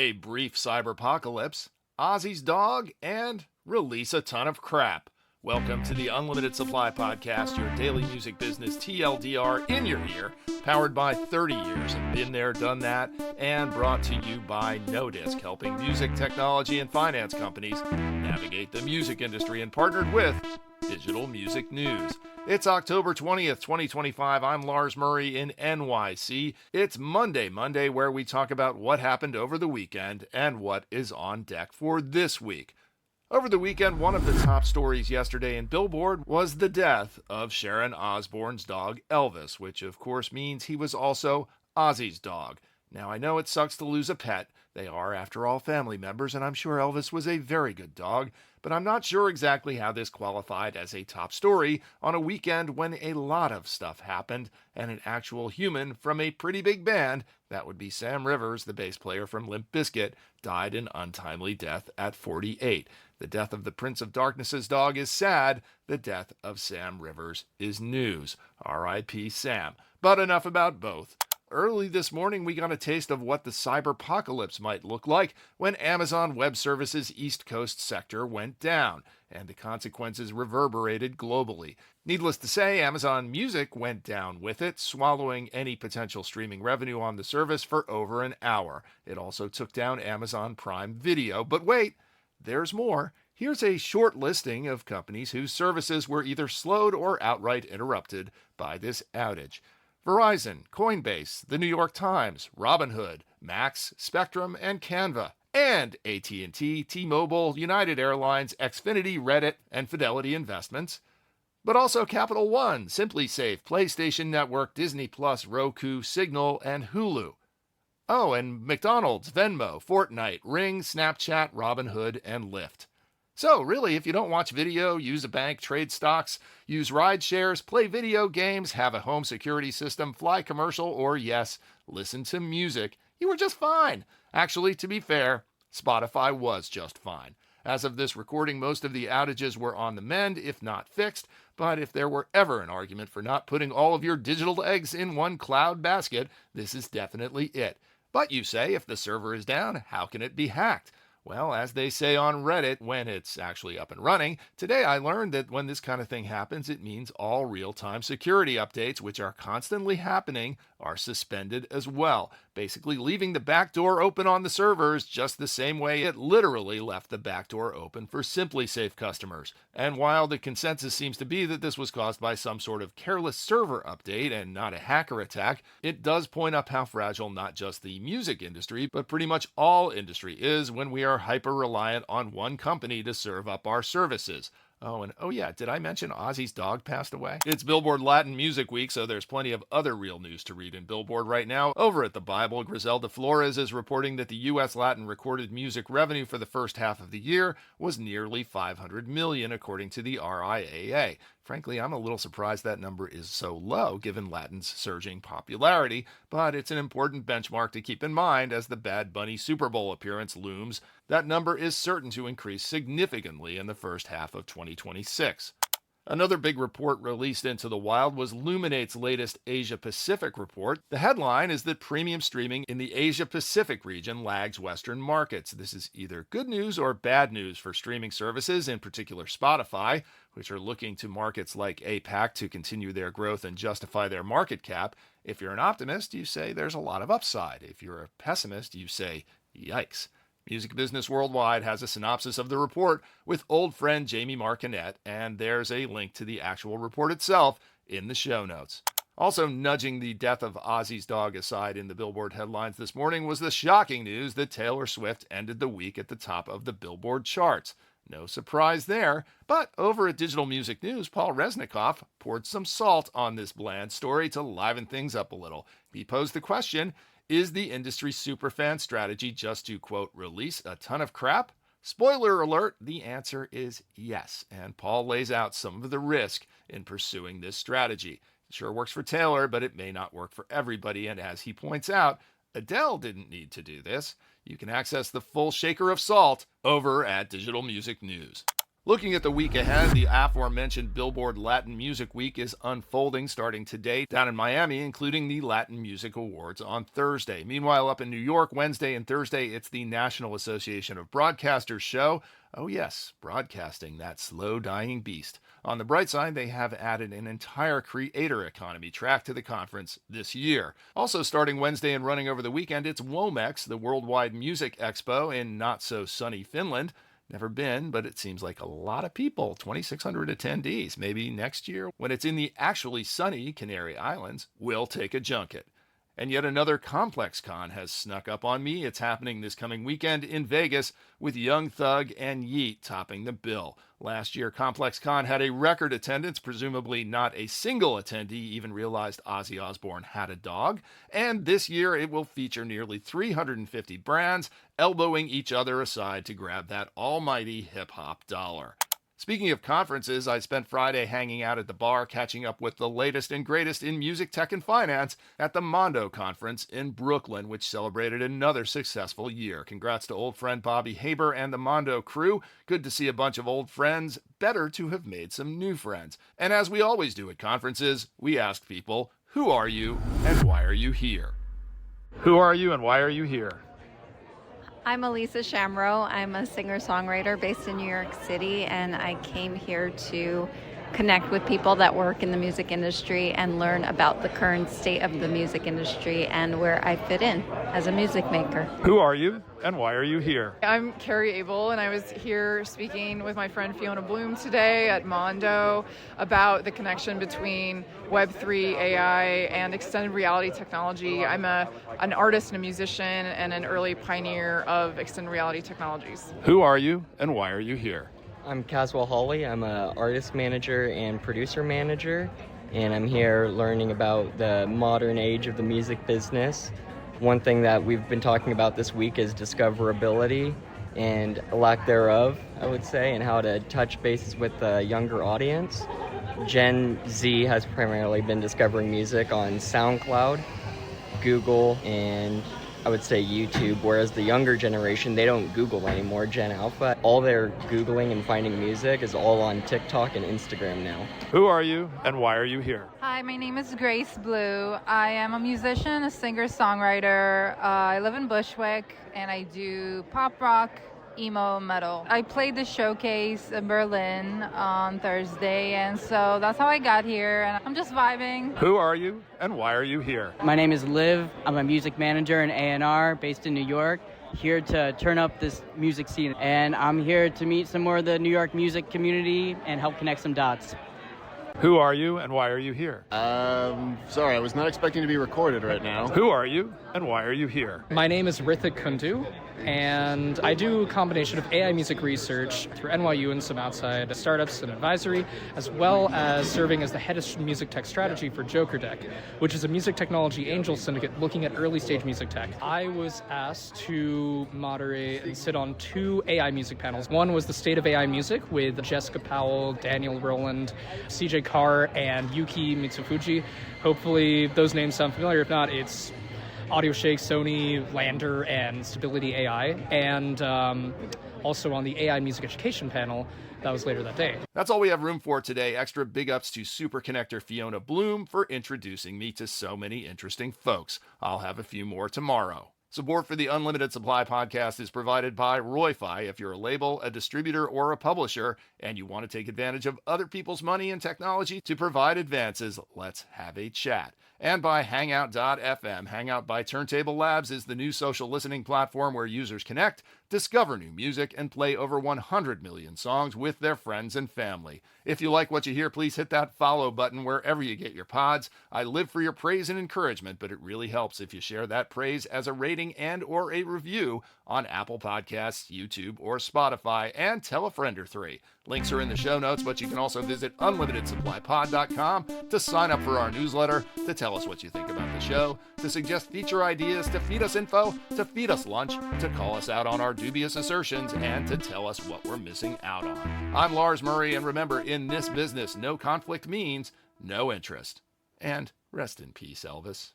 a brief cyberpocalypse, Ozzy's dog, and release a ton of crap. Welcome to the Unlimited Supply Podcast, your daily music business TLDR in your ear, powered by 30 years of been there, done that, and brought to you by No Disc, helping music, technology, and finance companies navigate the music industry, and partnered with Digital Music News. It's October 20th, 2025. I'm Lars Murray in NYC. It's Monday, where we talk about what happened over the weekend and what is on deck for this week. Over the weekend, one of the top stories yesterday in Billboard was the death of Sharon Osbourne's dog, Elvis, which of course means he was also Ozzy's dog. Now, I know it sucks to lose a pet. They are, after all, family members, and I'm sure Elvis was a very good dog, but I'm not sure exactly how this qualified as a top story on a weekend when a lot of stuff happened, and an actual human from a pretty big band, that would be Sam Rivers, the bass player from Limp Bizkit, died an untimely death at 48. The death of the Prince of Darkness's dog is sad. The death of Sam Rivers is news. R.I.P. Sam. But enough about both. Early this morning, we got a taste of what the cyberpocalypse might look like when Amazon Web Services' East Coast sector went down, and the consequences reverberated globally. Needless to say, Amazon Music went down with it, swallowing any potential streaming revenue on the service for over an hour. It also took down Amazon Prime Video. But wait, there's more. Here's a short listing of companies whose services were either slowed or outright interrupted by this outage. Verizon, Coinbase, The New York Times, Robinhood, Max, Spectrum, and Canva, and AT&T, T-Mobile, United Airlines, Xfinity, Reddit, and Fidelity Investments. But also Capital One, SimpliSafe, PlayStation Network, Disney+, Roku, Signal, and Hulu. Oh, and McDonald's, Venmo, Fortnite, Ring, Snapchat, Robinhood, and Lyft. So really, if you don't watch video, use a bank, trade stocks, use ride shares, play video games, have a home security system, fly commercial, or yes, listen to music, you were just fine. Actually, to be fair, Spotify was just fine. As of this recording, most of the outages were on the mend, if not fixed, but if there were ever an argument for not putting all of your digital eggs in one cloud basket, this is definitely it. But you say, if the server is down, how can it be hacked? Well, as they say on Reddit, when it's actually up and running, today I learned that when this kind of thing happens, it means all real-time security updates, which are constantly happening, are suspended as well, basically leaving the back door open on the servers just the same way it literally left the back door open for SimpliSafe customers. And while the consensus seems to be that this was caused by some sort of careless server update and not a hacker attack, it does point up how fragile not just the music industry, but pretty much all industry is when we are hyper-reliant on one company to serve up our services. Oh yeah, did I mention Ozzy's dog passed away? It's Billboard Latin Music Week, so there's plenty of other real news to read in Billboard right now. Over at the Bible, Griselda Flores is reporting that the U.S. Latin recorded music revenue for the first half of the year was nearly $500 million, according to the RIAA. Frankly, I'm a little surprised that number is so low, given Latin's surging popularity, but it's an important benchmark to keep in mind as the Bad Bunny Super Bowl appearance looms. That number is certain to increase significantly in the first half of 2026. Another big report released into the wild was Luminate's latest Asia-Pacific report. The headline is that premium streaming in the Asia-Pacific region lags Western markets. This is either good news or bad news for streaming services, in particular Spotify, which are looking to markets like APAC to continue their growth and justify their market cap. If you're an optimist, you say there's a lot of upside. If you're a pessimist, you say, yikes. Music Business Worldwide has a synopsis of the report with old friend Jaime Marconette, and there's a link to the actual report itself in the show notes. Also nudging the death of Ozzy's dog aside in the Billboard headlines this morning was the shocking news that Taylor Swift ended the week at the top of the Billboard charts. No surprise there, but over at Digital Music News, Paul Resnikoff poured some salt on this bland story to liven things up a little. He posed the question, is the industry superfan strategy just to, quote, release a ton of crap? Spoiler alert, the answer is yes, and Paul lays out some of the risk in pursuing this strategy. It sure works for Taylor, but it may not work for everybody, and as he points out, Adele didn't need to do this. You can access the full shaker of salt over at Digital Music News. Looking at the week ahead, the aforementioned Billboard Latin Music Week is unfolding starting today down in Miami, including the Latin Music Awards on Thursday. Meanwhile, up in New York, Wednesday and Thursday, it's the National Association of Broadcasters show. Oh yes, broadcasting, that slow-dying beast. On the bright side, they have added an entire creator economy track to the conference this year. Also starting Wednesday and running over the weekend, it's WOMEX, the Worldwide Music Expo in not-so-sunny Finland. Never been, but it seems like a lot of people, 2,600 attendees. Maybe next year, when it's in the actually sunny Canary Islands, we'll take a junket. And yet another ComplexCon has snuck up on me. It's happening this coming weekend in Vegas with Young Thug and Yeet topping the bill. Last year, ComplexCon had a record attendance. Presumably not a single attendee even realized Ozzy Osbourne had a dog. And this year, it will feature nearly 350 brands elbowing each other aside to grab that almighty hip-hop dollar. Speaking of conferences, I spent Friday hanging out at the bar catching up with the latest and greatest in music, tech, and finance at the Mondo Conference in Brooklyn, which celebrated another successful year. Congrats to old friend Bobby Haber and the Mondo crew. Good to see a bunch of old friends. Better to have made some new friends. And as we always do at conferences, we ask people, who are you and why are you here? Who are you and why are you here? I'm Elisa Shamrow. I'm a singer-songwriter based in New York City, and I came here to connect with people that work in the music industry and learn about the current state of the music industry and where I fit in as a music maker. Who are you and why are you here? I'm Carrie Able, and I was here speaking with my friend Fiona Bloom today at Mondo about the connection between Web3, AI, and extended reality technology. I'm an artist and a musician and an early pioneer of extended reality technologies. Who are you and why are you here? I'm Caswell Hawley. I'm an artist manager and producer manager, and I'm here learning about the modern age of the music business. One thing that we've been talking about this week is discoverability and a lack thereof, I would say, and how to touch bases with the younger audience. Gen Z has primarily been discovering music on SoundCloud, Google, and I would say YouTube, whereas the younger generation, they don't Google anymore, Gen Alpha. All their Googling and finding music is all on TikTok and Instagram now. Who are you and why are you here? Hi, my name is Grace Blue. I am a musician, a singer-songwriter. I live in Bushwick and I do pop rock, emo, metal. I played the showcase in Berlin on Thursday, and so that's how I got here, and I'm just vibing. Who are you and why are you here? My name is Liv. I'm a music manager in A&R based in New York, here to turn up this music scene, and I'm here to meet some more of the New York music community and help connect some dots. Who are you and why are you here? Sorry, I was not expecting to be recorded right now. Who are you and why are you here? My name is Rithik Kundu, and I do a combination of AI music research through NYU and some outside startups and advisory, as well as serving as the head of music tech strategy for Joker Deck, which is a music technology angel syndicate looking at early stage music tech. I was asked to moderate and sit on 2 AI music panels. One was the State of AI Music with Jessica Powell, Daniel Rowland, CJ Carr, and Yuki Mitsufuji. Hopefully those names sound familiar. If not, it's AudioShake, Sony, Lander, and Stability AI, and also on the AI Music Education panel that was later that day. That's all we have room for today. Extra big ups to Super Connector Fiona Bloom for introducing me to so many interesting folks. I'll have a few more tomorrow. Support for the Unlimited Supply podcast is provided by RoyFi. If you're a label, a distributor, or a publisher, and you want to take advantage of other people's money and technology to provide advances, let's have a chat. And by Hangout.fm. Hangout by Turntable Labs is the new social listening platform where users connect, discover new music, and play over 100 million songs with their friends and family. If you like what you hear, please hit that follow button wherever you get your pods. I live for your praise and encouragement, but it really helps if you share that praise as a rating and or a review on Apple Podcasts, YouTube, or Spotify, and tell a friend or 3. Links are in the show notes, but you can also visit unlimitedsupplypod.com to sign up for our newsletter, to tell us what you think about the show, to suggest feature ideas, to feed us info, to feed us lunch, to call us out on our dubious assertions, and to tell us what we're missing out on. I'm Lars Murray, and remember, in this business, no conflict means no interest. And rest in peace, Elvis.